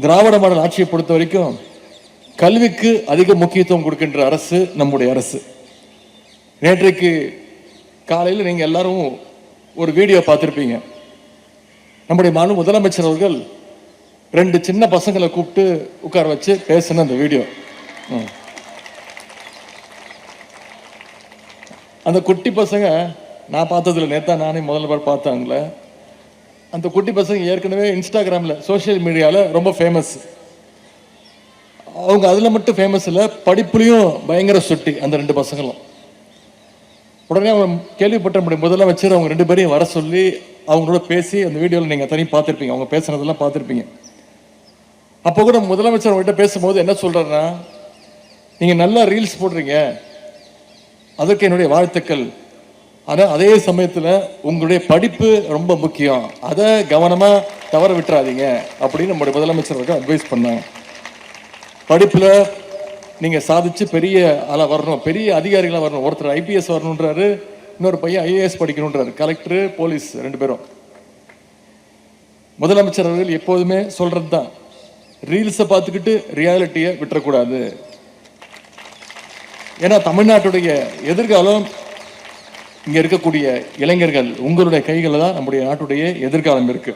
திராவிட model ஆட்சியை பொறுத்த வரைக்கும் கல்விக்கு அதிக முக்கியத்துவம் கொடுக்கின்ற அரசு நம்முடைய அரசு. நேற்றைக்கு காலையில் நீங்க எல்லாரும் ஒரு வீடியோ பார்த்திருப்பீங்க. நம்முடைய மாநில முதலமைச்சர் அவர்கள் 2 சின்ன பசங்களை கூப்பிட்டு உட்கார வச்சு பேசின அந்த வீடியோ. அந்த குட்டி பசங்க நான் பார்த்ததுல நேத்தா நானே முதல்ல பார்த்தாங்களே. அந்த குட்டி பசங்க ஏற்கனவே இன்ஸ்டாகிராம்ல சோசியல் மீடியால ரொம்ப ஃபேமஸ். அவங்க அதுல மட்டும் ஃபேமஸ் இல்லை, படிப்புலையும் பயங்கர சுட்டி அந்த 2 பசங்களும். உடனே அவங்க கேள்விப்பட்ட நம்முடைய முதலமைச்சர் அவங்க 2 பேரையும் வர சொல்லி அவங்களோட பேசி அந்த வீடியோவில் நீங்க தனியாக பார்த்துருப்பீங்க, அவங்க பேசுனதெல்லாம் பார்த்துருப்பீங்க. அப்போ கூட முதலமைச்சர் அவங்ககிட்ட பேசும்போது என்ன சொல்றாருன்னா, நீங்க நல்லா ரீல்ஸ் போடுறீங்க, அதற்கு என்னுடைய வாழ்த்துக்கள். ஆனால் அதே சமயத்தில் உங்களுடைய படிப்பு ரொம்ப முக்கியம், அதை கவனமா தவற விட்டுறாதீங்க அப்படின்னு நம்முடைய முதலமைச்சர் அவர்கள் அட்வைஸ் பண்ணாங்க. படிப்புல நீங்க சாதிச்சு பெரிய ஆளா வரணும், பெரிய அதிகாரிகளா வரணும். ஒருத்தர் IPS வரணுன்றாரு, இன்னொரு பையன் IAS படிக்கணுன்றாரு, கலெக்டர் போலீஸ் 2 பேரும். முதலமைச்சர் அவர்கள் எப்போதுமே சொல்றது தான், ரீல்ஸை பார்த்துக்கிட்டு ரியாலிட்டியை விட்டுறக்கூடாது. ஏன்னா தமிழ்நாட்டுடைய எதிர்காலம் இங்க இருக்கக்கூடிய இளைஞர்கள் உங்களுடைய கைகளில் தான் நம்முடைய நாட்டுடைய எதிர்காலம் இருக்கு.